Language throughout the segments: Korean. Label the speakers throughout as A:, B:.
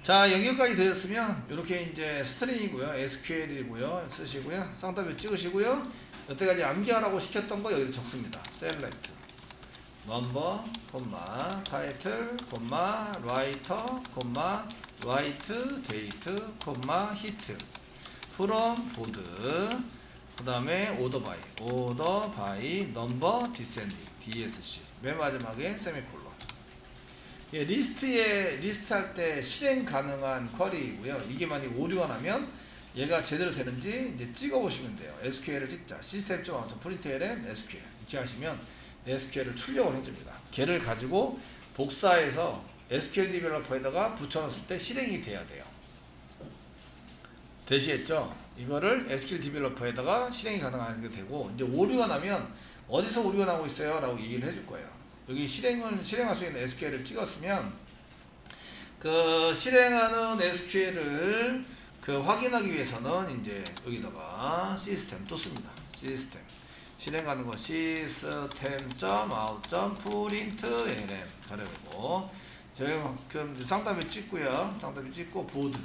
A: 자, 여기까지 되었으면 이렇게 이제 스트링이고요, SQL이고요, 쓰시고요, 쌍따옴표 찍으시고요. 여태까지 암기하라고 시켰던 거 여기다 적습니다. select 넘버, 콤마, 타이틀, 콤마, 라이터, 콤마, 라이트, 데이트, 콤마, 히트, from 보드, 그 다음에 오더 바이, 넘버, 디센딩, DSC, 맨 마지막에 세미콜론. 예, 리스트 할 때 실행 가능한 쿼리이고요. 이게 만약 오류가 나면 얘가 제대로 되는지 이제 찍어 보시면 돼요. SQL을 찍자. 시스템.out 프린트LN SQL 이렇게 하시면 SQL을 출력을 해줍니다. 걔를 가지고 복사해서 SQL 디벨로퍼에다가 붙여놨을 때 실행이 돼야 돼요. 되시겠죠? 이거를 SQL 디벨로퍼에다가 실행이 가능하게 되고, 이제 오류가 나면 어디서 오류가 나고 있어요? 라고 얘기를 해줄 거예요. 여기 실행할 수 있는 SQL을 찍었으면 그 실행하는 SQL을 그 확인하기 위해서는 이제 여기다가 시스템 또 씁니다. 시스템 실행하는 거 system.out.println 가려고 저희 그럼 쌍따옴표 찍고요. 쌍따옴표 찍고 보드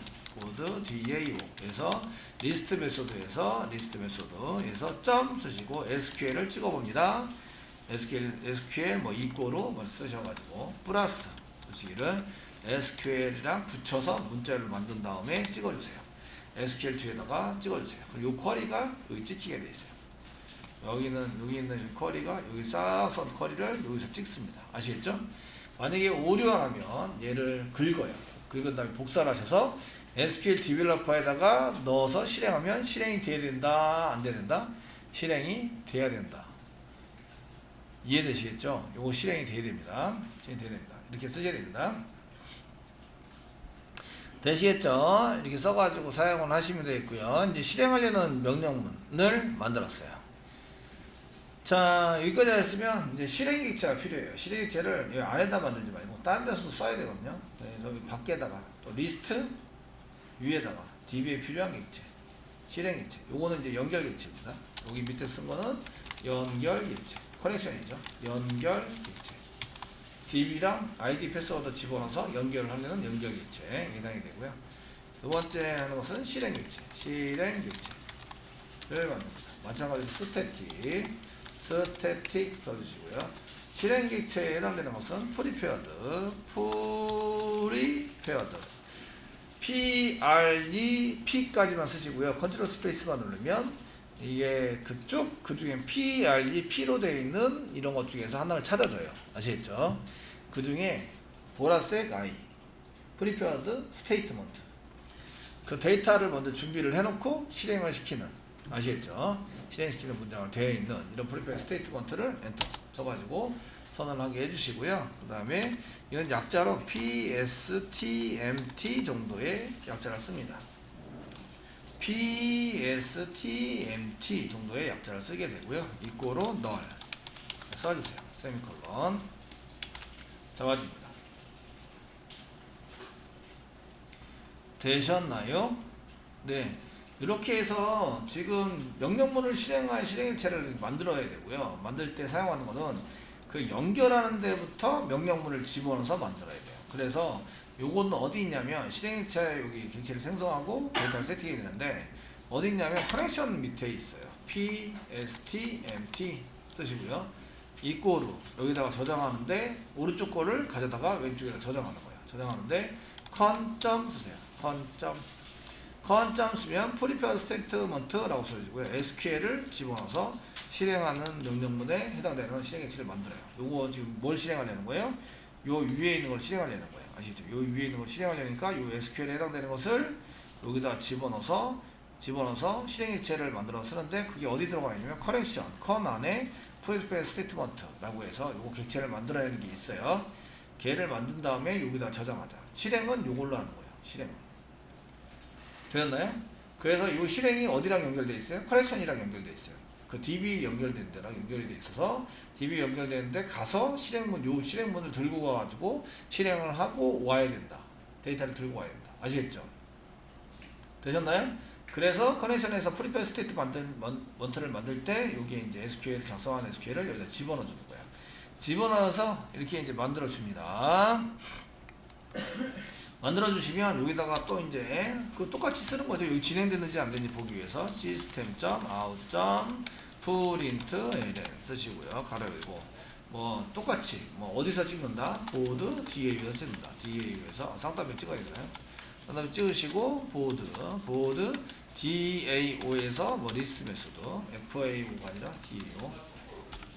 A: DAO 에서 리스트 메소드에서 점 쓰시고 SQL을 찍어봅니다. SQL 뭐 이꼬로 뭐 쓰셔가지고 플러스 쓰시기를 SQL이랑 붙여서 문자를 만든 다음에 찍어주세요. SQL 뒤에다가 찍어주세요. 그리고 이 쿼리가 여기 찍히게 돼 있어요. 여기 있는 이 쿼리가 여기 싹 선 쿼리를 여기서 찍습니다. 아시겠죠? 만약에 오류가 나면 얘를 긁어요. 긁은 다음에 복사를 하셔서 SQL 디벨로퍼에다가 넣어서 실행하면 실행이 돼야 된다, 안 돼야 된다? 실행이 돼야 된다. 이해되시겠죠? 요거 실행이 돼야 됩니다. 이렇게 쓰셔야 됩니다. 되시겠죠? 이렇게 써가지고 사용을 하시면 되겠고요. 이제 실행하려는 명령문을 만들었어요. 자, 여기까지 했으면 이제 실행객체가 필요해요. 실행객체를 여기 안에다 만들지 말고 다른 데서도 써야 되거든요. 그래서 여기 밖에다가 또 리스트 위에다가 DB에 필요한 객체, 실행객체. 요거는 이제 연결객체입니다. 여기 밑에 쓴 거는 연결객체, 커넥션이죠. 연결객체. DB랑 ID 패스워드 집어넣어서 연결을 하려는 연결객체에 해당이 되고요. 두 번째 하는 것은 실행객체를 만듭니다. 마찬가지로 스태틱 써주시고요. 실행객체에 해당되는 것은 프리페어드 P까지만 쓰시고요. 컨트롤 스페이스만 누르면 이게 그 중에 P로 되어 있는 이런 것 중에서 하나를 찾아줘요. 아시겠죠? 그 중에 보라색 I, 프리페어드 스테이트먼트. 그 데이터를 먼저 준비를 해놓고 실행을 시키는, 아시겠죠? 실행시키는 문장으로 되어 있는 이런 프리페어드 스테이트먼트를 엔터 쳐가지고 선언하게 해주시고요. 그 다음에 이건 약자로 PSTMT 정도의 약자를 씁니다. PSTMT 정도의 약자를 쓰게 되고요. 이꼬로 null 써주세요. 세미콜론 잡아줍니다. 되셨나요? 네. 이렇게 해서 지금 명령문을 실행할 실행체를 만들어야 되고요. 만들 때 사용하는 거는 그 연결하는 데부터 명령문을 집어넣어서 만들어야 돼요. 그래서 요거는 어디 있냐면 실행체 여기 객체를 생성하고 데이터를 세팅해야 되는데 어디 있냐면 커넥션 밑에 있어요. PSTMT 쓰시고요. 이꼬로 여기다가 저장하는데 오른쪽 거를 가져다가 왼쪽에다 저장하는 거예요. 저장하는데 컨점 쓰세요. 컨점 쓰면 프리페어드 스테이트먼트라고 써주고요. SQL을 집어넣어서 실행하는 명령문에 해당되는 실행객체를 만들어요. 요거 지금 뭘 실행하려는 거예요? 요 위에 있는 걸 실행하려는 거예요. 아시죠? 요 위에 있는 걸 실행하려니까 요 SQL에 해당되는 것을 여기다 집어넣어서 실행객체를 만들어 쓰는데 그게 어디 들어가 있냐면 커넥션, 컨 안에 프리페어드 스테이트먼트라고 해서 요거 객체를 만들어내는 게 있어요. 걔를 만든 다음에 여기다 저장하자. 실행은 요걸로 하는 거예요. 실행은. 되었나요? 그래서 이 실행이 어디랑 연결되어 있어요? 커넥션이랑 연결되어 있어요. 그 DB 연결된 데랑 연결이 되어 있어서 DB 연결되는데 가서 요 실행문을 들고 가가지고 실행을 하고 와야 된다. 데이터를 들고 와야 된다. 아시겠죠? 되셨나요? 그래서 커넥션에서 프리페어 스테이트먼트를 만들 때 여기에 이제 SQL 작성한 SQL을 여기다 집어넣어 주는 거예요. 집어넣어서 이렇게 이제 만들어 줍니다. 만들어 주시면 여기다가 또 이제 그 똑같이 쓰는 거죠. 여기 진행되는지 안 되는지 보기 위해서 system.out.print 쓰시고요. 가로 열고 뭐 똑같이 뭐 어디서 찍는다? 보드 DAU에서 찍는다. DAU에서 쌍따옴에 찍어야 되나요? 쌍따옴에 찍으시고 보드 DAO에서 뭐 리스트 메소드 FAO가 아니라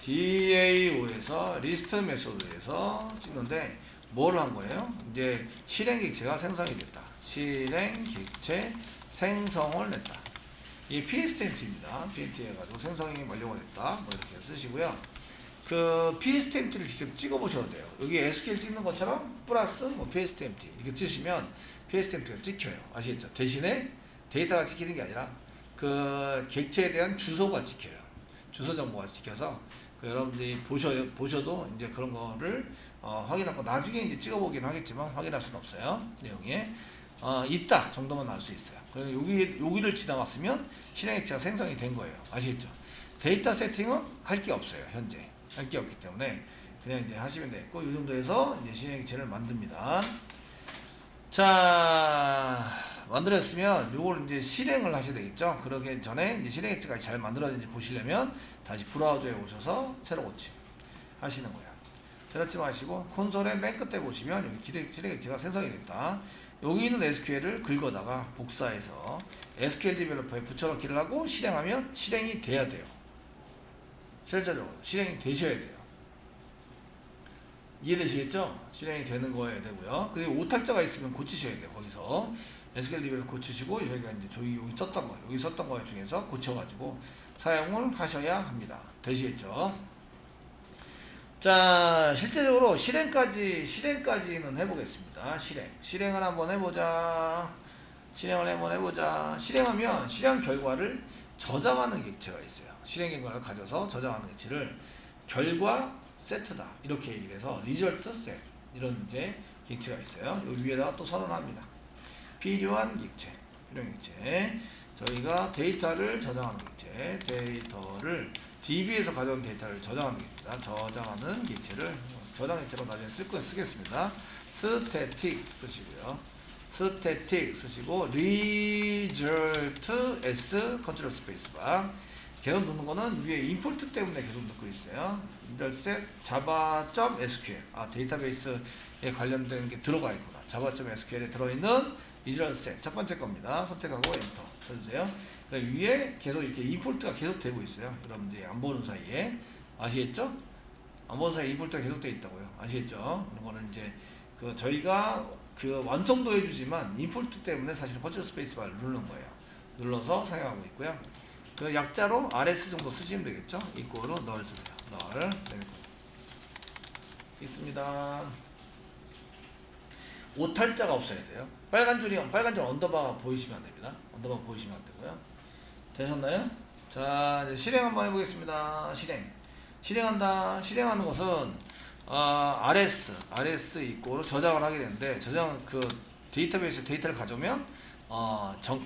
A: DAO에서 리스트 메소드에서 찍는데 뭘 한 거예요? 이제 실행 객체가 생성이 됐다. 실행 객체 생성을 냈다. 이게 PSTMT입니다. PST 해가지고 생성이 완료가 됐다. 뭐 이렇게 쓰시고요. 그 PSTMT를 직접 찍어보셔도 돼요. 여기 SQL 찍는 것처럼 플러스 뭐 PSTMT 이렇게 찍으시면 PSTMT가 찍혀요. 아시겠죠? 대신에 데이터가 찍히는 게 아니라 그 객체에 대한 주소가 찍혀요. 주소 정보가 찍혀서 그 여러분들이 보셔도 이제 그런 거를 확인하고 나중에 이제 찍어보긴 하겠지만 확인할 수는 없어요. 내용에 있다 정도만 알 수 있어요. 그래서 여기를 지나갔으면 실행액체가 생성이 된 거예요. 아시겠죠? 데이터 세팅은 할 게 없어요. 현재 할 게 없기 때문에 그냥 이제 하시면 되겠고 이 정도에서 이제 실행액체를 만듭니다. 자, 만들었으면 요걸 이제 실행을 하셔야 되겠죠. 그러기 전에 이제 실행액체가 잘 만들어졌는지 보시려면 다시 브라우저에 오셔서 새로 고침 하시는 거예요. 새롭지 마시고 콘솔의 맨 끝에 보시면 여기 실행액체가 생성이 됐다. 여기 있는 SQL을 긁어다가 복사해서 SQL 디벨로퍼에 붙여넣기를 하고 실행하면 실행이 돼야 돼요. 실제적으로 실행이 되셔야 돼요. 이해되시겠죠? 실행이 되는 거여야 되고요. 그리고 오탈자가 있으면 고치셔야 돼요. 거기서 SQL DB를 고치시고 저희가 이제 여기 썼던 거 중에서 고쳐가지고 사용을 하셔야 합니다. 되시겠죠? 자, 실제적으로 실행까지는 해보겠습니다. 실행을 한번 해보자. 실행하면 실행 결과를 저장하는 객체가 있어요. 실행 결과를 가져서 저장하는 객체를 결과 세트다 이렇게 얘기를 해서 리절트 셋 이런 이제 객체가 있어요. 여기 위에다가 또 선언합니다. 필요한 객체 저희가 데이터를 저장하는 객체 데이터를 DB에서 가져온 데이터를 저장하는 객체입니다. 저장하는 객체를 저장 객체로 나중에 쓰겠습니다. 스태틱 쓰시고요. 스태틱 쓰시고 result s 컨트롤 스페이스바 계속 넣는 거는 위에 임포트 때문에 계속 넣고 있어요. result java.sql 데이터베이스에 관련된 게 들어가 있구나. java.sql에 들어있는 result set 첫 번째 겁니다. 선택하고 엔터 쳐주세요. 위에 계속 이렇게 임포트가 계속 되고 있어요. 여러분들이 안 보는 사이에 아시겠죠? 안 보는 사이에 임포트가 계속 되어 있다고요. 아시겠죠? 그런 거는 이제 그 저희가 그 완성도 해주지만 임포트 때문에 사실 컨트롤 스페이스바를 누르는 거예요. 눌러서 사용하고 있고요. 그 약자로 RS 정도 쓰시면 되겠죠? 이꼬로 널 쓰세요. 널 있습니다. 오탈자가 없어야 돼요. 빨간 줄 언더바 보이시면 안 됩니다. 언더바 보이시면 안 되고요. 되셨나요? 자, 이제 실행 한번 해보겠습니다. 실행하는 것은 RS 이꼬로 저장을 하게 되는데 그 데이터베이스 데이터를 가져오면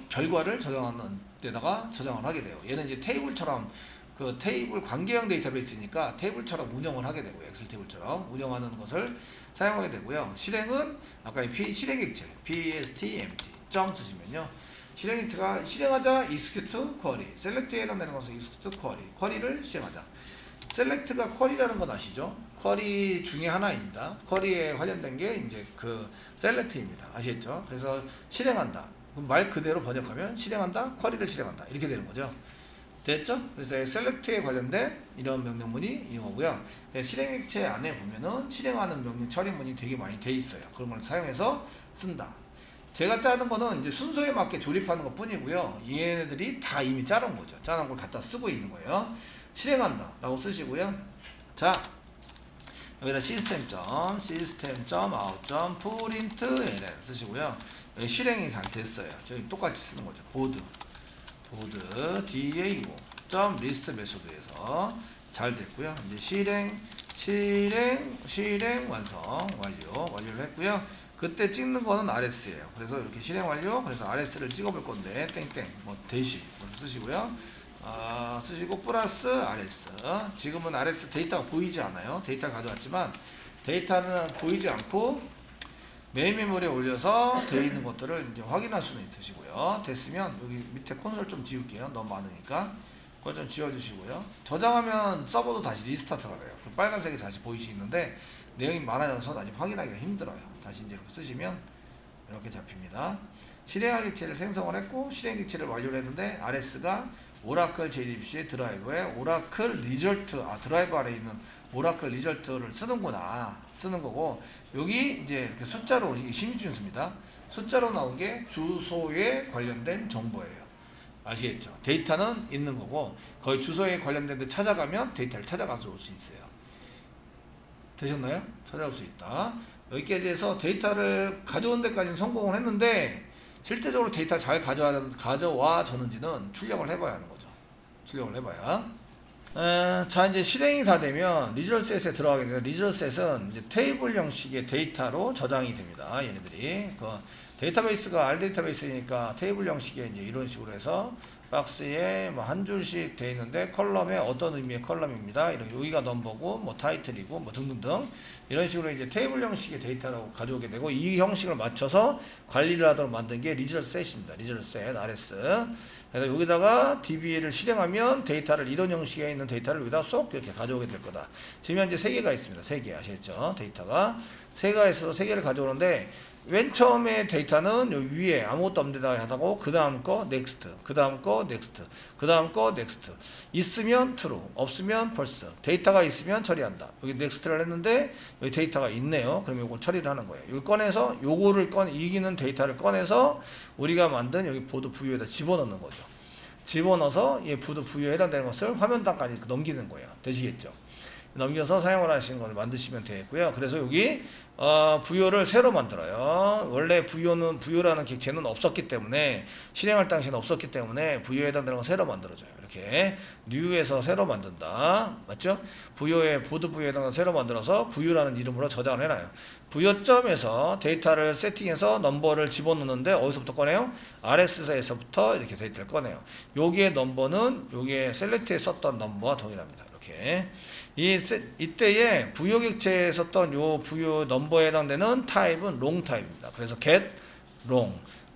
A: 결과를 저장하는 데다가 저장을 하게 돼요. 얘는 이제 테이블처럼 그 테이블 관계형 데이터베이스니까 테이블처럼 운영을 하게 되고요. 엑셀 테이블처럼 운영하는 것을 사용하게 되고요. 실행은 아까 실행객체 PSTMT 점 쓰시면요. 실행객체가 실행하자 execute query 셀렉트에 해당되는 것은 execute query를 실행하자. 셀렉트가 쿼리라는 건 아시죠? 쿼리 중에 하나입니다. 쿼리에 관련된 게 이제 그 셀렉트입니다. 아시겠죠? 그래서 실행한다. 말 그대로 번역하면 실행한다, 쿼리를 실행한다. 이렇게 되는 거죠. 됐죠? 그래서 셀렉트에 관련된 이런 명령문이 이거고요. 실행액체 안에 보면은 실행하는 명령 처리문이 되게 많이 돼 있어요. 그런 걸 사용해서 쓴다. 제가 짜는 거는 이제 순서에 맞게 조립하는 것 뿐이고요. 얘네들이 다 이미 짜놓은 거죠. 짜놓은 걸 갖다 쓰고 있는 거예요. 실행한다 라고 쓰시고요. 자, 여기다 system.out.print 쓰시고요. 실행이 잘 됐어요. 저희 똑같이 쓰는 거죠. 보드 DAO.list 메소드에서 잘 됐고요. 이제 실행 완료를 했고요. 그때 찍는 거는 RS예요. 그래서 이렇게 실행 완료. 그래서 RS를 찍어볼 건데 땡땡 뭐 대시 쓰시고요. 쓰시고 플러스 RS. 지금은 RS 데이터가 보이지 않아요. 데이터 가져왔지만 데이터는 보이지 않고 메인 메모리에 올려서 되어 있는 것들을 이제 확인할 수는 있으시고요. 됐으면 여기 밑에 콘솔 좀 지울게요. 너무 많으니까. 그걸 좀 지워주시고요. 저장하면 서버도 다시 리스타트가 돼요. 그럼 빨간색이 다시 보이시는데 내용이 많아져서 나중에 확인하기가 힘들어요. 다시 이제 이렇게 쓰시면 이렇게 잡힙니다. 실행할 객체를 생성을 했고 실행 객체를 완료를 했는데 RS가 오라클 JDBC의 드라이브에 오라클 리절트, 드라이브 아래에 있는 오라클 리절트를 쓰는구나, 쓰는 거고, 여기 이제 이렇게 숫자로, 심의준수입니다. 숫자로 나온 게 주소에 관련된 정보예요. 아시겠죠? 데이터는 있는 거고, 거의 주소에 관련된 데 찾아가면 데이터를 찾아가서 올 수 있어요. 되셨나요? 찾아올 수 있다. 여기까지 해서 데이터를 가져온 데까지는 성공을 했는데, 실제적으로 데이터 잘 가져와 졌는지는 출력을 해봐야 하는 거죠. 출력을 해봐야. 자, 이제 실행이 다 되면 리저셋에 들어가게 되면, 리저셋은 이제 테이블 형식의 데이터로 저장이 됩니다. 얘네들이. 그 데이터베이스가 R 데이터베이스니까 테이블 형식의 이제 이런 식으로 해서 박스에 뭐 한 줄씩 돼 있는데 컬럼에 어떤 의미의 컬럼입니다. 이런 여기가 넘버고 뭐 타이틀이고 뭐 등등등 이런 식으로 이제 테이블 형식의 데이터로 가져오게 되고 이 형식을 맞춰서 관리를 하도록 만든 게 리저셋입니다. 리저셋 RS. 그래서 여기다가 DB를 실행하면 데이터를 이런 형식에 있는 데이터를 여기다 쏙 이렇게 가져오게 될 거다. 지금 현재 3개가 있습니다. 3개 아시겠죠? 데이터가 3개가 있어서 3개를 가져오는데 맨 처음에 데이터는 여기 위에 아무것도 없는 데다가 하다고 그 다음 거 넥스트, 그 다음 거 넥스트, 그 다음 거 넥스트. 있으면 true, 없으면 false. 데이터가 있으면 처리한다. 여기 넥스트를 했는데 여기 데이터가 있네요. 그럼 이걸 처리를 하는 거예요. 이걸 꺼내서 요거를 이기는 데이터를 꺼내서 우리가 만든 여기 보드 부유에다 집어넣는 거죠. 집어넣어서 이 보드 부유에 해당되는 것을 화면단까지 넘기는 거예요. 되시겠죠? 넘겨서 사용을 하시는 걸 만드시면 되겠고요. 그래서 여기 부여를 새로 만들어요. 원래 부여라는 객체는 없었기 때문에 실행할 당시에는 없었기 때문에 부여에 해당되는 걸 새로 만들어줘요. 이렇게 뉴에서 새로 만든다. 맞죠? 보드 부여에 해당되는 걸 새로 만들어서 부여라는 이름으로 저장을 해놔요. 부여점에서 데이터를 세팅해서 넘버를 집어넣는데 어디서부터 꺼내요? RS에서부터 이렇게 데이터를 꺼내요. 여기에 넘버는 여기에 셀렉트에 썼던 넘버와 동일합니다. 이렇게. 이때에 부여 객체에 썼던 요 부여 넘버에 해당되는 타입은 롱 타입입니다. 그래서 get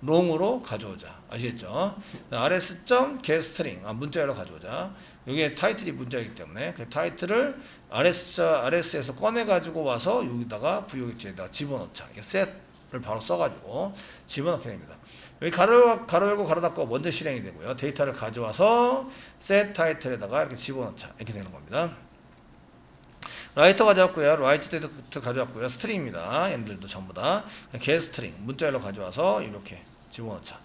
A: 롱으로 가져오자. 아시겠죠? rs.getString 문자열로 가져오자. 이게 타이틀이 문자이기 때문에 그 타이틀을 rs에서 꺼내 가지고 와서 여기다가 부여 객체에다가 집어넣자. 이게 set을 바로 써가지고 집어넣게 됩니다. 여기 가로 열고 가로 닫고 먼저 실행이 되고요. 데이터를 가져와서 set 타이틀에다가 이렇게 집어넣자. 이렇게 되는 겁니다. 라이터 가져왔고요. 라이트 데이터 가져왔고요. 스트링입니다. 얘네들도 전부 다 get 스트링 문자열로 가져와서 이렇게 집어넣자.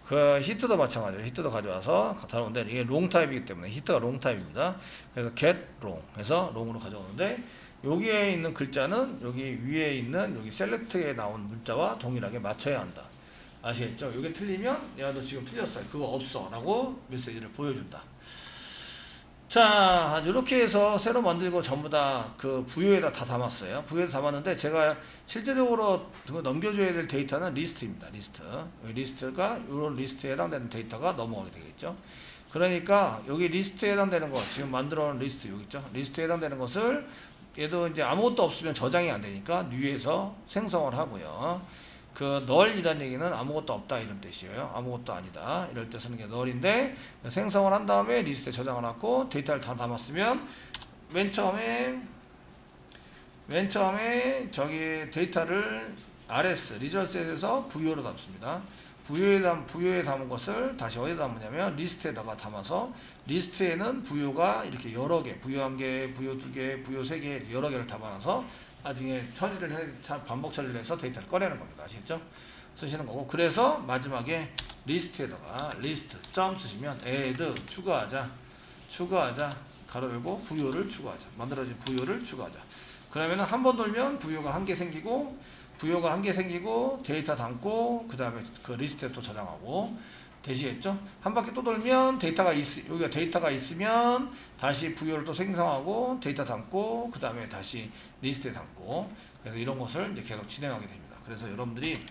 A: 그 히트도 마찬가지로 히트도 가져와서 다루는데 이게 롱 타입이기 때문에 히트가 롱 타입입니다. 그래서 get long 해서 롱으로 가져오는데 여기에 있는 글자는 여기 위에 있는 여기 셀렉트에 나온 문자와 동일하게 맞춰야 한다. 아시겠죠? 이게 틀리면 야 너 지금 틀렸어. 그거 없어 라고 메시지를 보여준다. 자, 이렇게 해서 새로 만들고 전부 다 그 부여에다 다 담았어요. 부여에 담았는데 제가 실제적으로 넘겨줘야 될 데이터는 리스트입니다. 리스트가 이런 리스트에 해당되는 데이터가 넘어가게 되겠죠. 그러니까 여기 리스트에 해당되는 거 지금 만들어 놓은 리스트 여기 있죠. 리스트에 해당되는 것을 얘도 이제 아무것도 없으면 저장이 안 되니까 뉴에서 생성을 하고요. 그 널이라는 얘기는 아무것도 없다 이런 뜻이에요. 아무것도 아니다 이럴 때 쓰는 게 널인데 생성을 한 다음에 리스트에 저장을 하고 데이터를 다 담았으면 맨 처음에 저기 데이터를 RS 리저셋에서 부여로 담습니다. 부여에 담은 것을 다시 어디다 담느냐면 리스트에다가 담아서 리스트에는 부여가 이렇게 여러 개 부여 1개, 부여 2개, 부여 3개 여러 개를 담아놔서 나중에 반복 처리를 해서 데이터를 꺼내는 겁니다. 아시겠죠? 쓰시는 거고 그래서 마지막에 리스트에다가 리스트 점 쓰시면 add 추가하자 가로 열고 부여를 추가하자 만들어진 부여를 추가하자. 그러면 한 번 돌면 부여가 한 개 생기고 데이터 담고 그 다음에 그 리스트에 또 저장하고 되시겠죠? 한 바퀴 또 돌면 여기가 데이터가 있으면 다시 부여를 또 생성하고 데이터 담고 그 다음에 다시 리스트에 담고 그래서 이런 것을 이제 계속 진행하게 됩니다. 그래서 여러분들이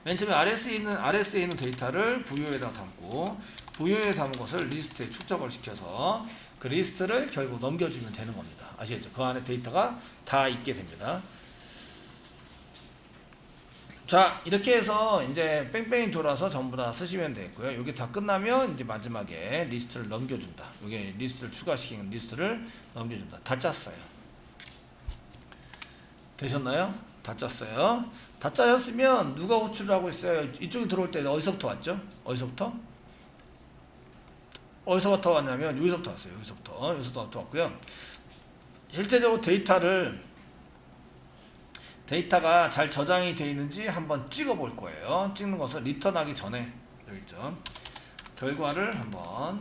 A: 맨 처음에 RS에 있는 데이터를 부여에다 담고 부여에 담은 것을 리스트에 축적을 시켜서 그 리스트를 결국 넘겨주면 되는 겁니다. 아시겠죠? 그 안에 데이터가 다 있게 됩니다. 자, 이렇게 해서 이제 뺑뺑이 돌아서 전부 다 쓰시면 되겠고요. 이게 다 끝나면 이제 마지막에 리스트를 넘겨준다. 이게 리스트를 추가시키는 리스트를 넘겨준다. 다 짰어요. 되셨나요? 다 짰어요. 다 짜였으면 누가 호출을 하고 있어요? 이쪽에 들어올 때 어디서부터 왔죠? 어디서부터? 어디서부터 왔냐면 여기서부터 왔어요. 여기서부터 왔고요. 실제적으로 데이터가 잘 저장이 되어 있는지 한번 찍어 볼 거예요. 찍는 것을 리턴하기 전에 여기 있죠. 결과를 한번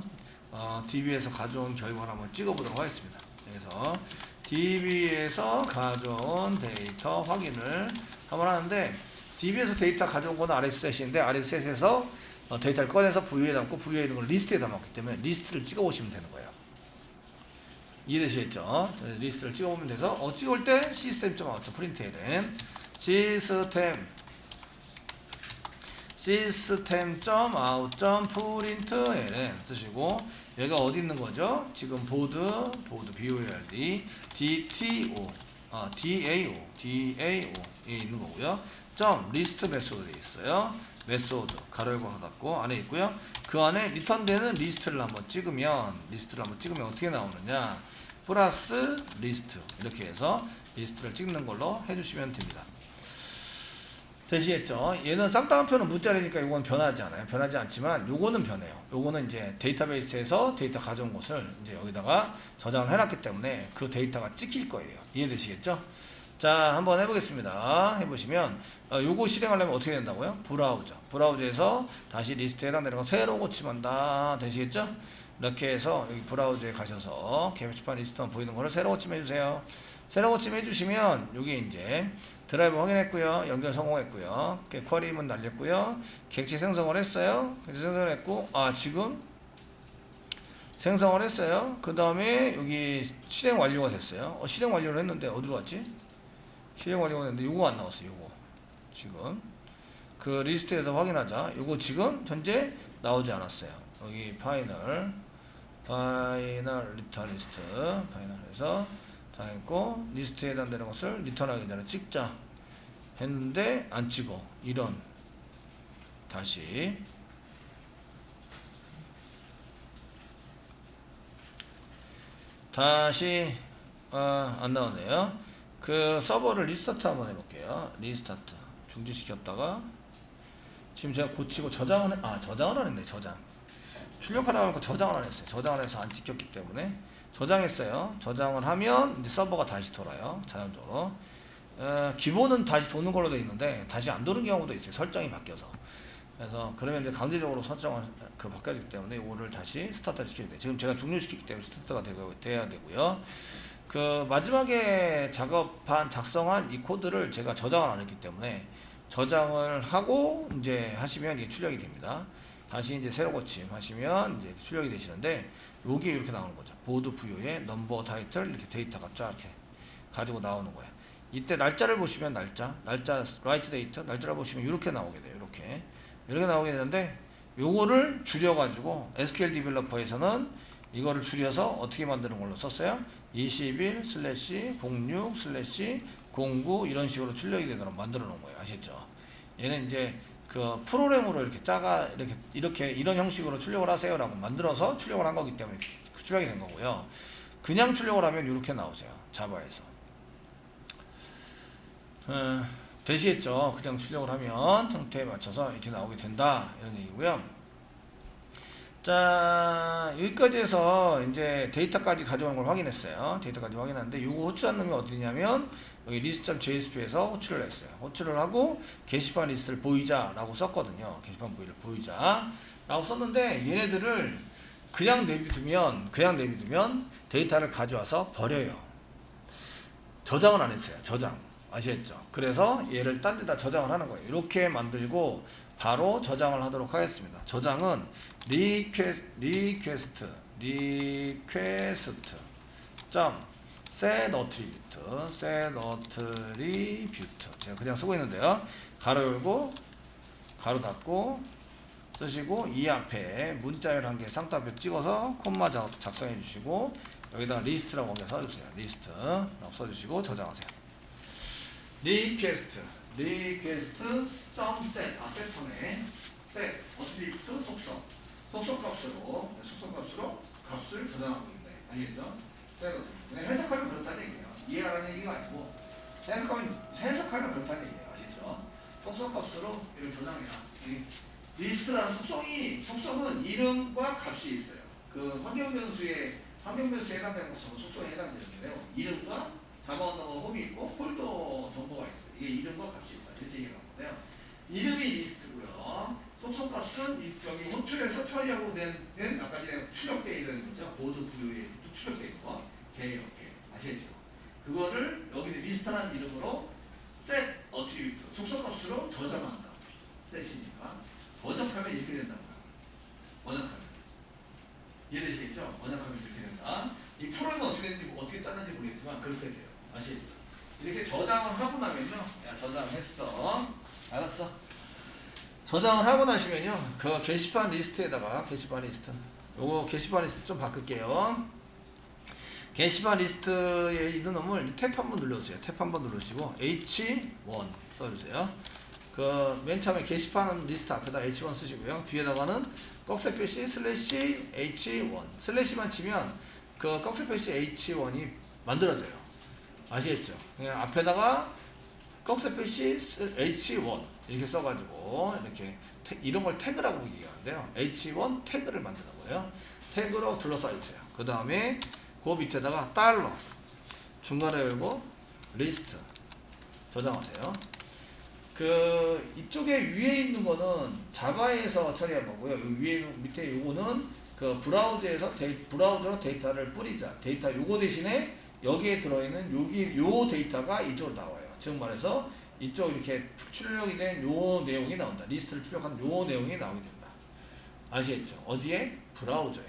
A: DB에서 가져온 결과를 한번 찍어 보도록 하겠습니다. 그래서 DB에서 가져온 데이터 확인을 한번 하는데, DB에서 데이터 가져온 거는 RS셋인데 RS셋에서 데이터를 꺼내서 VU에 담고 VU에 있는 걸 리스트에 담았기 때문에 리스트를 찍어 보시면 되는 거예요. 이해되시겠죠? 리스트를 찍어보면 돼서 찍을 때 시스템.out 프린트LN 시스템.out.println 쓰시고, 얘가 어디 있는 거죠? 지금 보드 BORD DAO에 있는 거고요. 리스트 메소드에 있어요. 메소드 가로 열고 닫고 안에 있고요. 그 안에 리턴되는 리스트를 한번 찍으면 어떻게 나오느냐? 플러스 리스트, 이렇게 해서 리스트를 찍는 걸로 해주시면 됩니다. 되시겠죠? 얘는 쌍따옴 표는 문자리니까 이건 변하지 않아요. 변하지 않지만 요거는 변해요. 요거는 이제 데이터베이스에서 데이터 가져온 것을 이제 여기다가 저장을 해놨기 때문에 그 데이터가 찍힐 거예요. 이해되시겠죠? 자, 한번 해보겠습니다. 해보시면 요거 실행하려면 어떻게 된다고요? 브라우저에서 다시 리스트에 해당되는 거 새로 고침한다. 되시겠죠? 이렇게 해서 여기 브라우저에 가셔서 게시판 리스트만 보이는 거를 새로 고침해주세요. 새로 고침해주시면 여기 이제 드라이브 확인했고요. 연결 성공했고요. 쿼리문 날렸고요. 객체 생성을 했어요. 생성을 했고, 지금 생성을 했어요. 그 다음에 여기 실행 완료가 됐어요. 실행 완료를 했는데 어디로 갔지? 실행 완료가 됐는데 요거 안 나왔어요. 요거 지금 그 리스트에서 확인하자. 요거 지금 현재 나오지 않았어요. 여기 파이널 리턴 리스트 파이널에서 다 했고, 리스트에 해당되는 것을 리턴하기 전에 찍자 했는데 안 찍어. 이런, 다시 안 나오네요. 그 서버를 리스타트 한번 해볼게요. 리스타트 중지시켰다가 지금 제가 고치고 저장은 안 했네. 출력하다 보니까 저장을 안 했어요. 저장을 해서 안 찍혔기 때문에 저장했어요. 저장을 하면 이제 서버가 다시 돌아요. 자연적으로. 기본은 다시 도는 걸로 되어 있는데 다시 안 도는 경우도 있어요. 설정이 바뀌어서. 그래서 그러면 이제 강제적으로 설정을 바뀌었기 때문에 이거를 다시 스타트 시켜야 돼요. 지금 제가 종료시키기 때문에 스타트가 돼야 되고요. 그 마지막에 작성한 이 코드를 제가 저장을 안 했기 때문에 저장을 하고 이제 하시면 이게 출력이 됩니다. 다시 이제 새로 고침 하시면 이제 출력이 되시는데, 여기 이렇게 나오는 거죠. 보드 VU에 넘버 타이틀 이렇게 데이터가 쫙 이렇게 가지고 나오는 거예요. 이때 날짜를 보시면 날짜 라이트 데이터 날짜를 보시면 이렇게 나오게 돼요. 이렇게 나오게 되는데, 요거를 줄여가지고 SQL 디벨로퍼에서는 이거를 줄여서 어떻게 만드는 걸로 썼어요? 21/06/09 이런 식으로 출력이 되도록 만들어 놓은 거예요. 아시죠? 얘는 이제 그 프로그램으로 이렇게 이렇게 이런 형식으로 출력을 하세요라고 만들어서 출력을 한 거기 때문에 출력이 된 거고요. 그냥 출력을 하면 이렇게 나오세요. 자바에서. 되시겠죠? 그냥 출력을 하면 형태에 맞춰서 이렇게 나오게 된다. 이런 얘기고요. 자, 여기까지 해서 이제 데이터까지 가져온 걸 확인했어요. 데이터까지 확인하는데, 요거 호출한 놈이 어디냐면 여기 list.jsp에서 호출을 했어요. 호출을 하고 게시판 리스트를 보이자라고 썼거든요. 게시판 보이자라고 썼는데, 얘네들을 그냥 내비두면 데이터를 가져와서 버려요. 저장을 안 했어요. 저장. 아시겠죠? 그래서 얘를 딴 데다 저장을 하는 거예요. 이렇게 만들고 바로 저장을 하도록 하겠습니다. 저장은 request set attribute 제가 그냥 쓰고 있는데요. 가로 열고 가로 닫고 쓰시고, 이 앞에 문자열 한 개 쌍따옴표 찍어서 콤마 작성해 주시고, 여기다가 리스트라고 써주세요. 리스트라고 써주시고 저장하세요. 리퀘스트 점 셋, 세터네. 셋, 어트리뷰트 속성. 속성값으로 값을 저장하고 있네. 알겠죠? 셋 어트리뷰트. 해석하면 그렇다는 얘기예요. 이해하라는 얘기가 아니고 해석하면 그렇다는 얘기예요. 아시죠? 속성값으로 이걸 저장해라. 리스트라는 속성은 이름과 값이 있어요. 그 환경변수에 해당되는 것은 속성에 해당되는데요. 이름과 자바 언어가 홈이 있고 폴더 정보가 있어요. 이게 이름과 값이 있다. 이렇게 얘기하는 건데요. 이름이 리스트고요. 속성값은 여기 호출해서 처리하고 된 아까 전에 출력되어 있는 거죠. 보드 부여에 출력되어 있는 거. 이렇게 아시겠죠? 그거를 여기 리스트라는 이름으로 set attribute 속성값으로 저장한다. set이니까 번역하면 이렇게 된다고요. 번역하면 이해되시겠죠? 번역하면 이렇게 된다. 이 프로는 어떻게 되는지 어떻게 짰는지 모르겠지만 그렇게 돼요. 아시겠죠? 이렇게 저장을 하고 나면요. 야, 저장했어. 알았어. 저장을 하고 나시면요. 그 게시판 리스트에다가 게시판 리스트. 요거 게시판 리스트 좀 바꿀게요. 게시판 리스트에 있는 놈을 탭 한번 눌러주세요. 탭 한번 누르시고 H1 써주세요. 그 맨 처음에 게시판 리스트 앞에다 H1 쓰시고요. 뒤에다가는 꺽쇠 표시 슬래시 H1 슬래시만 치면 그 꺽쇠 표시 H1이 만들어져요. 아시겠죠? 그냥 앞에다가 꺽쇠 표시 H1 이렇게 써가지고 이렇게 이런 걸 태그라고 얘기하는데요. H1 태그를 만드는 거예요. 태그로 둘러싸주세요. 그 다음에 그 밑에다가 달러 중간에 열고 리스트 저장하세요. 그 이쪽에 위에 있는 거는 자바에서 처리한 거고요. 위에 밑에 요거는 그 브라우저로 데이터를 뿌리자. 데이터 요거 대신에 여기에 들어있는 요 데이터가 이쪽으로 나와요. 즉 말해서 이쪽 이렇게 출력이 된 요 내용이 나온다. 리스트를 출력한 요 내용이 나오게 된다. 아시겠죠? 어디에? 브라우저에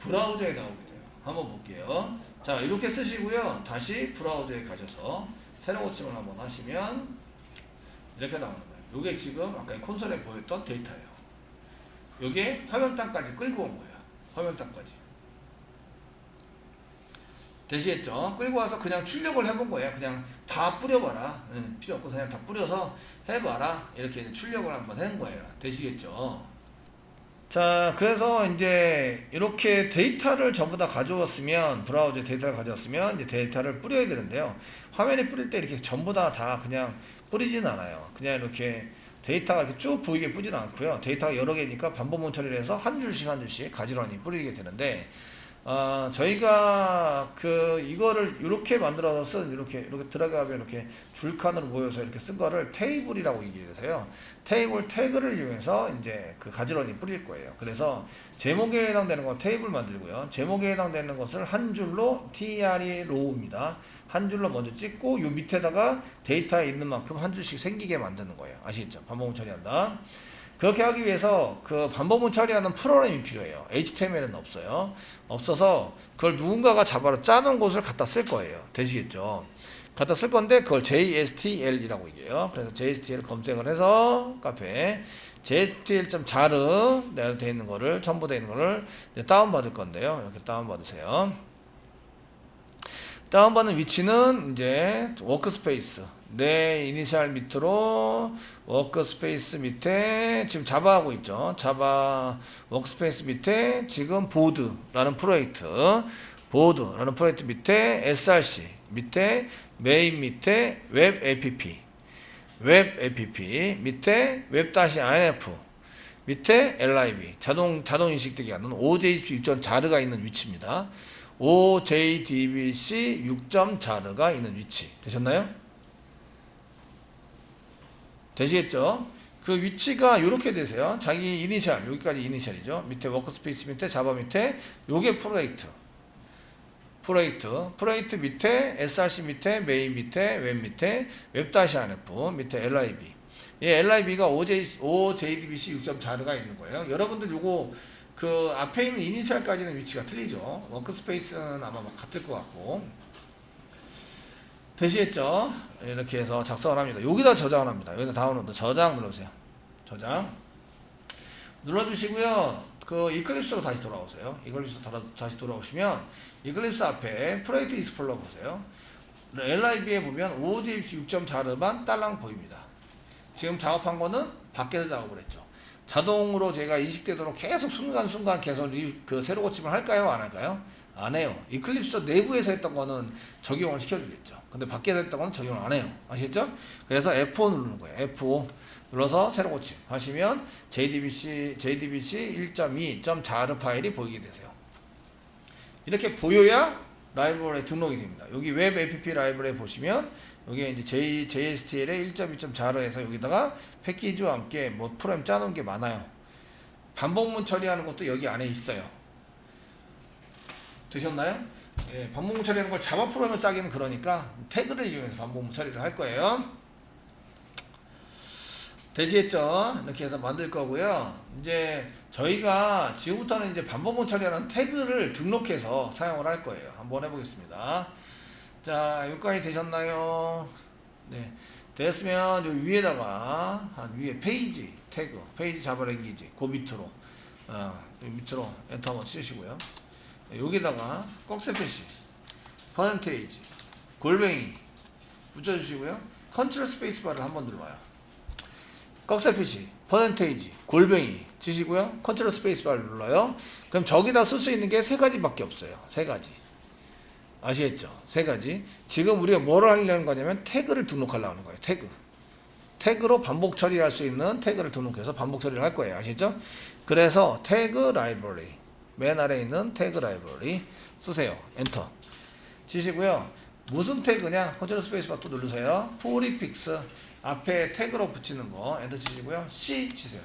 A: 나오게 돼요. 한번 볼게요. 자, 이렇게 쓰시고요. 다시 브라우저에 가셔서 새로 고침을 한번 하시면 이렇게 나오는 거예요. 요게 지금 아까 콘솔에 보였던 데이터예요. 요게 화면땅까지 끌고 온 거예요. 화면땅까지. 되시겠죠? 끌고 와서 그냥 출력을 해본 거예요. 그냥 다 뿌려봐라. 필요 없고 그냥 다 뿌려서 해봐라. 이렇게 출력을 한번 한 거예요. 되시겠죠? 자, 그래서 이제 이렇게 데이터를 전부 다 가져왔으면 브라우저 데이터를 가져왔으면 이제 데이터를 뿌려야 되는데요. 화면에 뿌릴 때 이렇게 전부 다 그냥 뿌리진 않아요. 그냥 이렇게 데이터가 이렇게 쭉 보이게 뿌리진 않고요. 데이터가 여러 개니까 반복문 처리를 해서 한 줄씩 가지런히 뿌리게 되는데 저희가 이거를 이렇게 만들어서 쓴 이렇게 들어가면 이렇게 줄칸으로 모여서 이렇게 쓴 거를 테이블이라고 얘기해서요. 테이블 태그를 이용해서 이제 가지런히 뿌릴 거예요. 그래서 제목에 해당되는 건 테이블 만들고요. 제목에 해당되는 것을 한 줄로 TRE row입니다. 한 줄로 먼저 찍고 요 밑에다가 데이터에 있는 만큼 한 줄씩 생기게 만드는 거예요. 아시겠죠? 반복문 처리한다. 그렇게 하기 위해서 그 반복문 처리하는 프로그램이 필요해요. HTML은 없어요. 없어서 그걸 누군가가 자바로 짜놓은 곳을 갖다 쓸 거예요. 되시겠죠? 갖다 쓸 건데 그걸 JSTL이라고 얘기해요. 그래서 JSTL 검색을 해서 카페에 JSTL.jar 내가 돼 있는 거를 첨부되어 있는 거를 이제 다운받을 건데요. 이렇게 다운받으세요. 다운받는 위치는 이제 워크스페이스 내 이니셜 밑으로 워크스페이스 밑에 지금 자바 하고 있죠. 자바 워크스페이스 밑에 지금 보드라는 프로젝트 밑에 src 밑에 메인 밑에 웹 app 밑에 웹-inf 밑에 lib 자동 인식되게 하는 OJDBC 6.jar가 있는 위치입니다. OJDBC 6.jar가 있는 위치 되셨나요? 되시겠죠? 그 위치가 이렇게 되세요. 자기 이니셜 여기까지 이니셜이죠. 밑에 워크스페이스 밑에 자바 밑에 요게 프로젝트 밑에 src 밑에 메인 밑에 웹 밑에 웹-inf 밑에 lib lib가 OJDBC 6.jar가 있는 거예요. 여러분들 요거 그 앞에 있는 이니셜까지는 위치가 틀리죠. 워크스페이스는 아마 같을 것 같고 되시겠죠? 이렇게 해서 작성을 합니다. 여기다 저장을 합니다. 여기다 다운로드 저장 눌러주세요. 저장 눌러주시고요. 그 이클립스로 다시 돌아오세요. 이클립스 다시 돌아오시면 이클립스 앞에 프로젝트 익스플로러 보세요. LIB에 보면 OODP 6.4르만 딸랑 보입니다. 지금 작업한 거는 밖에서 작업을 했죠. 자동으로 제가 인식되도록 계속 순간순간 계속 그 새로 고침을 할까요? 안 할까요? 안 해요. 이클립스 내부에서 했던 거는 적용을 시켜주겠죠. 근데 밖에서 했던 거는 적용을 안 해요. 아시겠죠? 그래서 F5 누르는 거예요. F5 눌러서 새로 고침 하시면 JDBC 1.2.4르 파일이 보이게 되세요. 이렇게 보여야 라이브러리에 등록이 됩니다. 여기 웹 app 라이브러리에 보시면 여기 이제 JSTL의 1.2.4르에서 여기다가 패키지와 함께 뭐 프로그램 짜놓은 게 많아요. 반복문 처리하는 것도 여기 안에 있어요. 되셨나요? 예, 반복문 처리하는 걸 자바 프로그램을 짜기는 그러니까 태그를 이용해서 반복문 처리를 할 거예요. 되시겠죠? 이렇게 해서 만들 거고요. 이제 저희가 지금부터는 이제 반복문 처리하는 태그를 등록해서 사용을 할 거예요. 한번 해보겠습니다. 자, 여기까지 되셨나요? 네. 됐으면 요 위에다가 한 위에 페이지 태그, 페이지 자바 랭귀지 그 밑으로 밑으로 엔터 한번 치시고요. 여기다가 꺽쇠표시, 퍼센테이지, 골뱅이 붙여주시고요. 컨트롤 스페이스바를 한번 눌러요. 꺽쇠표시, 퍼센테이지, 골뱅이 치시고요. 컨트롤 스페이스바를 눌러요. 그럼 저기다 쓸 수 있는 게 세 가지밖에 없어요. 세 가지. 아시겠죠? 세 가지. 지금 우리가 뭐를 하려는 거냐면 태그를 등록하려고 하는 거예요. 태그로 반복 처리할 수 있는 태그를 등록해서 반복 처리를 할 거예요. 아시겠죠? 그래서 태그 라이브러리, 맨 아래에 있는 태그 라이브러리 쓰세요. 엔터 치시고요. 무슨 태그냐? 컨트롤 스페이스바 또 누르세요. 프리픽스 앞에 태그로 붙이는 거 엔터 치시고요. C 치세요.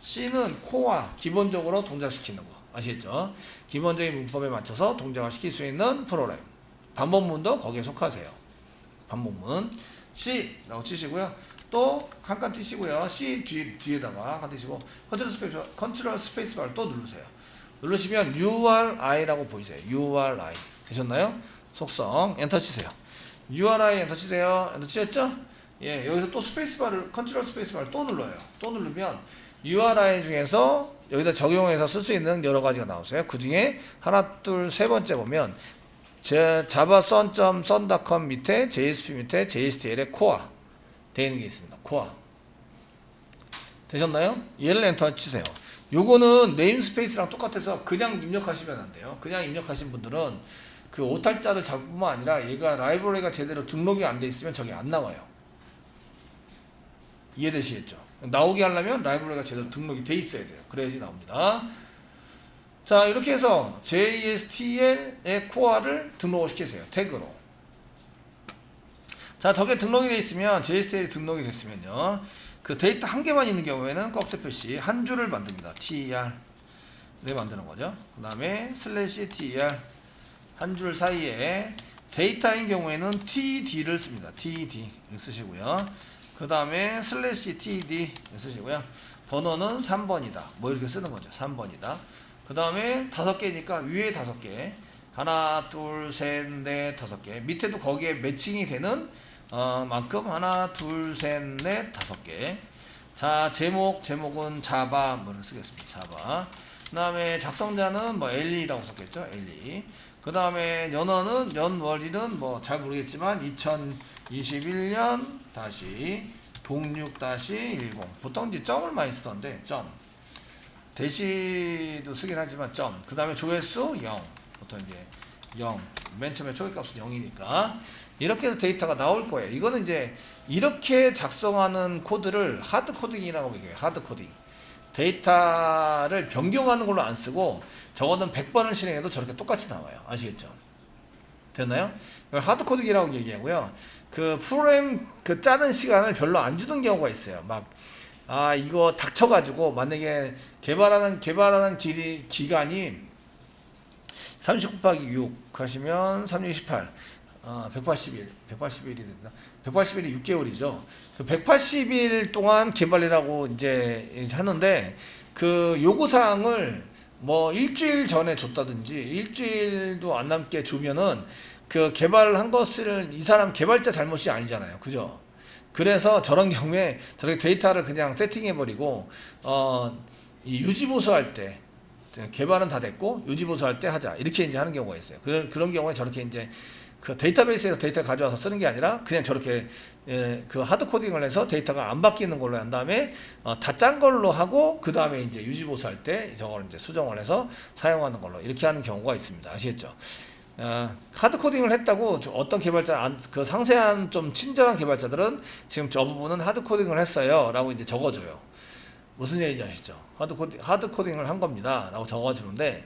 A: C는 코어 기본적으로 동작시키는 거. 아시겠죠? 기본적인 문법에 맞춰서 동작을 시킬 수 있는 프로그램. 반복문도 거기에 속하세요. 반복문 C라고 치시고요. 또 한 칸 띄시고요. C 뒤에다가 한 칸 띄시고 컨트롤 스페이스바를 또 누르세요. 누르시면 URI라고 보이세요. URI 되셨나요? 속성 엔터 치세요. URI 엔터 치세요. 엔터 치셨죠? 예, 여기서 또 스페이스바를 컨트롤 스페이스바를 또 눌러요. 또 누르면 URI 중에서 여기다 적용해서 쓸 수 있는 여러 가지가 나오세요. 그 중에 하나, 둘, 세 번째 보면 javasun.sun.com 밑에 JSP 밑에 JSTL의 코어 되어 있는 게 있습니다. 코어 되셨나요? 얘를 엔터 치세요. 요거는 네임스페이스랑 똑같아서 그냥 입력하시면 안 돼요. 그냥 입력하신 분들은 그 오탈자를 잡을 뿐만 아니라 얘가 라이브러리가 제대로 등록이 안 돼 있으면 저게 안 나와요. 이해되시겠죠? 나오게 하려면 라이브러리가 제대로 등록이 돼 있어야 돼요. 그래야지 나옵니다. 자, 이렇게 해서 JSTL의 코어를 등록을 시키세요. 태그로. 자, 저게 등록이 돼 있으면 JSTL이 등록이 됐으면요. 그 데이터 한 개만 있는 경우에는 꺽쇠표시 한 줄을 만듭니다. TER 네 만드는 거죠. 그 다음에 /TER 한 줄 사이에 데이터인 경우에는 TD를 씁니다. TD 쓰시고요. 그 다음에 /TD 쓰시고요. 번호는 3번이다. 뭐 이렇게 쓰는 거죠. 3번이다. 그 다음에 5개니까 위에 5개. 하나, 둘, 셋, 넷, 5개. 밑에도 거기에 매칭이 되는 만큼 하나, 둘, 셋, 넷, 5개. 자, 제목은 자바 뭐 이렇게 쓰겠습니다. 자바. 그 다음에 작성자는 뭐 엘리라고 썼겠죠. 엘리. 그 다음에 연월일은 뭐 잘 모르겠지만 2021년 다시 06-10 보통 이제 점을 많이 쓰던데 점 대시도 쓰긴 하지만 점. 그 다음에 조회수 0 보통 이제 0 맨 처음에 초기값은 0이니까 이렇게 해서 데이터가 나올 거예요. 이거는 이제 이렇게 작성하는 코드를 하드 코딩이라고 얘기해요. 하드 코딩. 데이터를 변경하는 걸로 안 쓰고 적어도 100번을 실행해도 저렇게 똑같이 나와요. 아시겠죠? 됐나요? 이걸 하드 코딩이라고 얘기하고요. 그 프로그램 그 짜는 시간을 별로 안 주는 경우가 있어요. 막 이거 닥쳐가지고 만약에 개발하는 기간이 30 곱하기 6 하시면 368 180일이 된다. 180일이 6개월이죠. 그 180일 동안 개발이라고 이제 하는데 그 요구사항을 뭐 일주일 전에 줬다든지 일주일도 안 남게 주면은 그 개발한 것을 이 사람 개발자 잘못이 아니잖아요. 그죠? 그래서 저런 경우에 저렇게 데이터를 그냥 세팅해버리고 이 유지보수할 때 개발은 다 됐고 유지보수할 때 하자 이렇게 이제 하는 경우가 있어요. 그런 경우에 저렇게 이제 그 데이터베이스에서 데이터 가져와서 쓰는 게 아니라 그냥 저렇게 그 하드 코딩을 해서 데이터가 안 바뀌는 걸로 한 다음에 다 짠 걸로 하고 그 다음에 이제 유지보수할 때 저걸 이제 수정을 해서 사용하는 걸로 이렇게 하는 경우가 있습니다. 아시겠죠? 하드 코딩을 했다고 어떤 개발자 그 상세한 좀 친절한 개발자들은 지금 저 부분은 하드 코딩을 했어요라고 이제 적어줘요. 무슨 얘기인지 아시죠? 하드 코딩을 한 겁니다 라고 적어주는데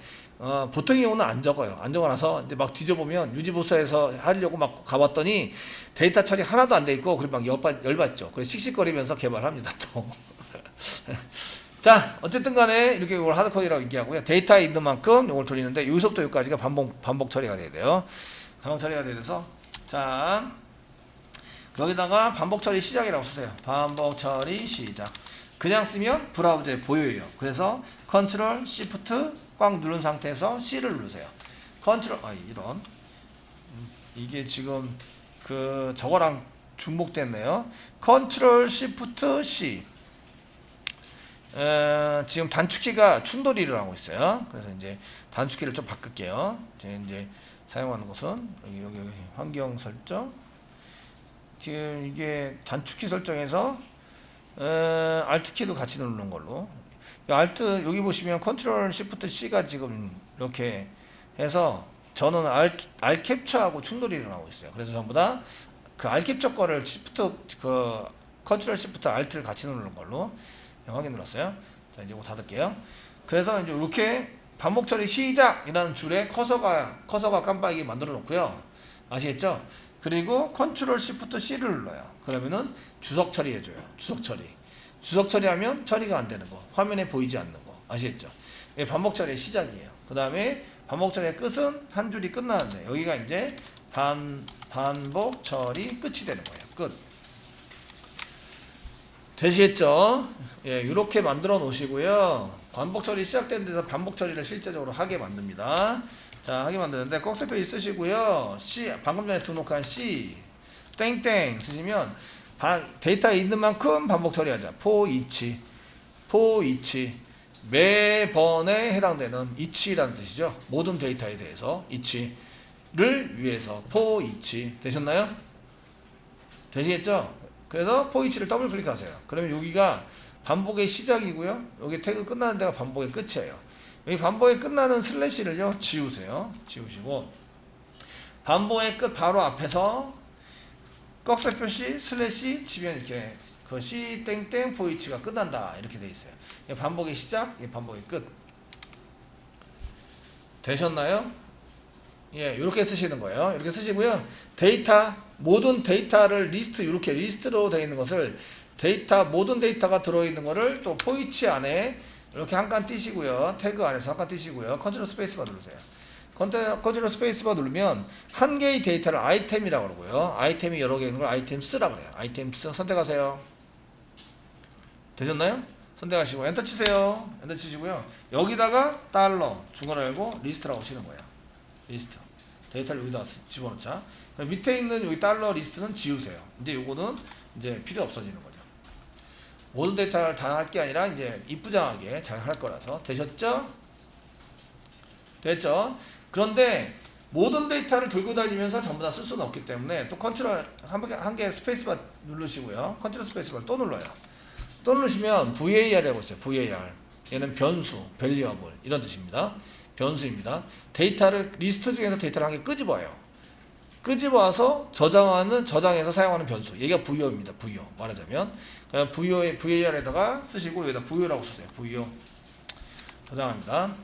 A: 보통의 경우는 안 적어요. 안 적어놔서 이제 막 뒤져보면 유지보수해서 하려고 막 가봤더니 데이터 처리 하나도 안 돼 있고 그리고 막 열받죠. 그래서 씩씩거리면서 개발합니다 또. 자, 어쨌든 간에 이렇게 이걸 하드 코딩이라고 얘기하고요. 데이터에 있는 만큼 이걸 돌리는데 여기서부터 여기까지가 반복 처리가 돼야 돼요. 반복 처리가 돼서 자, 여기다가 반복 처리 시작이라고 쓰세요. 반복 처리 시작. 그냥 쓰면 브라우저에 보여요. 그래서 컨트롤 시프트 꽉 누른 상태에서 C를 누르세요. 컨트롤 이런 이게 지금 그 저거랑 중복됐네요. 컨트롤 시프트 C. 지금 단축키가 충돌이를 하고 있어요. 그래서 이제 단축키를 좀 바꿀게요. 이제 사용하는 것은 여기 환경 설정. 지금 이게 단축키 설정에서 Alt키도 같이 누르는 걸로. Alt 여기 보시면 컨트롤 시프트 C가 지금 이렇게 해서 저는 Alt캡처하고 충돌이 일어나고 있어요. 그래서 전부 다 그 Alt캡처 거를 그 컨트롤 시프트 Alt를 같이 누르는 걸로 확인 눌렀어요. 자, 이제 이거 닫을게요. 그래서 이제 이렇게 반복 처리 시작이라는 줄에 커서가 깜빡이게 만들어 놓고요. 아시겠죠? 그리고 컨트롤 시프트 C를 눌러요. 그러면은 주석 처리해줘요. 주석 처리하면 처리가 안 되는 거, 화면에 보이지 않는 거. 아시겠죠? 이게 반복 처리의 시작이에요. 그 다음에 반복 처리의 끝은 한 줄이 끝나는데 여기가 이제 반복 처리 끝이 되는 거예요. 끝. 되시겠죠? 예, 이렇게 만들어 놓으시고요. 반복 처리 시작된 데서 반복 처리를 실제적으로 하게 만듭니다. 자, 하게 만드는데 꺽쇠표시 쓰시고요. C, 방금 전에 등록한 C 땡땡 쓰시면 데이터에 있는 만큼 반복 처리하자. for each 매번에 해당되는 each라는 뜻이죠. 모든 데이터에 대해서 each를 위해서 for each 되셨나요? 되시겠죠? 그래서 for each를 더블 클릭하세요. 그러면 여기가 반복의 시작이고요. 여기 태그 끝나는 데가 반복의 끝이에요. 여기 반복의 끝나는 슬래시를요 지우세요. 지우시고 반복의 끝 바로 앞에서 꺽쇠 표시 슬래시 치면 이렇게 그 C 땡땡 포이치가 끝난다 이렇게 돼 있어요. 반복의 시작, 반복의 끝. 되셨나요? 예, 이렇게 쓰시는 거예요. 이렇게 쓰시고요. 모든 데이터를 이렇게 리스트로 되어 있는 것을 모든 데이터가 들어있는 거를 또 포이치 안에 이렇게 한 칸 띄시고요. 태그 안에서 한 칸 띄시고요. 컨트롤 스페이스바 누르세요. 컨트롤 스페이스바 누르면 한 개의 데이터를 아이템이라고 그러고요. 아이템이 여러 개 있는 걸 아이템스라고 해요. 아이템스 선택하세요. 되셨나요? 선택하시고 엔터 치세요. 엔터 치시고요. 여기다가 달러 중괄호 열고 리스트라고 치는 거예요. 리스트. 데이터를 여기다 집어넣자. 그럼 밑에 있는 여기 달러 리스트는 지우세요. 이제 요거는 이제 필요 없어지는 거죠. 모든 데이터를 다 할 게 아니라 이제 이쁘장하게 잘 할 거라서. 되셨죠? 됐죠? 그런데 모든 데이터를 들고 다니면서 전부 다 쓸 수는 없기 때문에 또 컨트롤 한 개 스페이스바 누르시고요. 컨트롤 스페이스바를 또 눌러요. 또 누르시면 VAR이라고 있어요. VAR. 얘는 변수, variable 이런 뜻입니다. 변수입니다. 데이터를 리스트 중에서 데이터를 한 개 끄집어요. 끄집어와서 저장해서 사용하는 변수. 얘가 VO입니다. VO 말하자면 VAR에다가 쓰시고 여기다 VO라고 쓰세요. VO 저장합니다.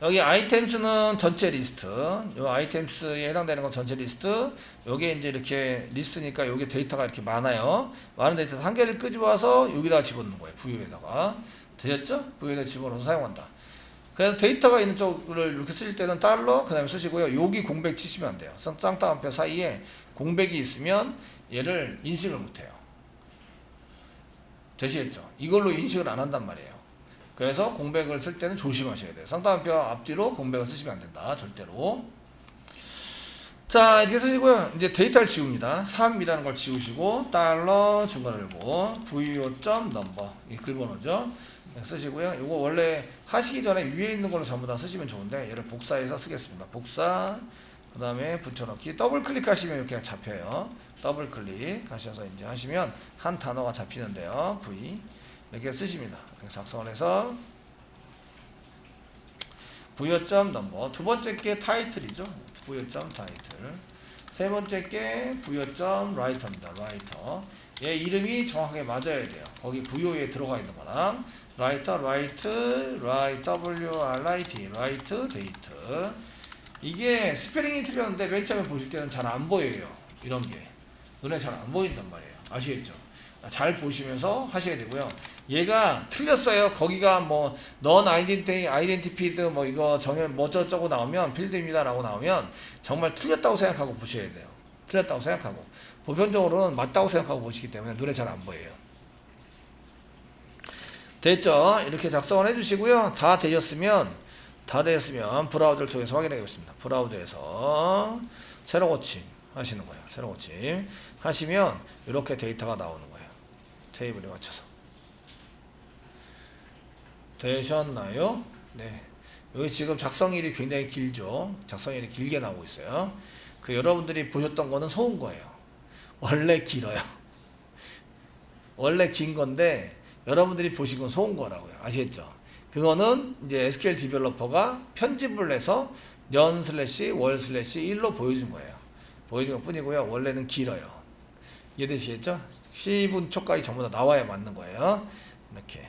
A: 여기 아이템스는 전체 리스트. 요 아이템스에 해당되는 건 전체 리스트. 요게 이제 이렇게 리스트니까 요게 데이터가 이렇게 많아요. 많은 데이터 한 개를 끄집어와서 여기다가 집어넣는 거예요. VO에다가. 되셨죠? VO에다 집어넣어서 사용한다. 그래서 데이터가 있는 쪽을 이렇게 쓰실 때는 달러 그 다음에 쓰시고요. 여기 공백 치시면 안 돼요. 쌍따옴표 사이에 공백이 있으면 얘를 인식을 못해요. 되시겠죠? 이걸로 인식을 안 한단 말이에요. 그래서 공백을 쓸 때는 조심하셔야 돼요. 쌍따옴표 앞뒤로 공백을 쓰시면 안 된다. 절대로. 자, 이렇게 쓰시고요. 이제 데이터를 지웁니다. 3이라는 걸 지우시고 달러 중괄호 열고 vo.number 이 글번호죠. 쓰시고요. 이거 원래 하시기 전에 위에 있는 걸로 전부 다 쓰시면 좋은데 얘를 복사해서 쓰겠습니다. 복사 그 다음에 붙여넣기. 더블 클릭하시면 이렇게 잡혀요. 더블 클릭하셔서 이제 하시면 한 단어가 잡히는데요. V 이렇게 쓰십니다. 이렇게 작성을 해서 부여점 넘버. 두 번째 게 타이틀이죠. 부여점 타이틀. 세 번째 게 부여점 라이터입니다. 라이터. 얘 이름이 정확하게 맞아야 돼요. 거기 부여에 들어가 있는 거랑 라이터, 라이트, WRIT, 라이트, 데이트. 이게 스페링이 틀렸는데 맨 처음에 보실 때는 잘 안 보여요. 이런 게 눈에 잘 안 보인단 말이에요. 아시겠죠? 잘 보시면서 하셔야 되고요. 얘가 틀렸어요. 거기가 뭐 non identified 뭐 이거 정연 뭐 저쩌고 나오면 필드입니다라고 나오면 정말 틀렸다고 생각하고 보셔야 돼요. 틀렸다고 생각하고 보편적으로는 맞다고 생각하고 보시기 때문에 눈에 잘 안 보여요. 됐죠? 이렇게 작성을 해주시고요. 다 되셨으면 브라우저를 통해서 확인하겠습니다. 브라우저에서 새로 고침 하시는 거예요. 새로 고침 하시면 이렇게 데이터가 나오는 거예요. 테이블에 맞춰서. 되셨나요? 네. 여기 지금 작성일이 굉장히 길죠. 작성일이 길게 나오고 있어요. 그 여러분들이 보셨던 거는 속은 거예요. 원래 길어요. 원래 긴 건데 여러분들이 보신 건 속은 거라고요. 아시겠죠? 그거는 이제 SQL 디벨로퍼가 편집을 해서 년/월/1로 보여준 거예요. 보여준 것 뿐이고요. 원래는 길어요. 이해되시겠죠? 10분 초까지 전부 다 나와야 맞는 거예요. 이렇게.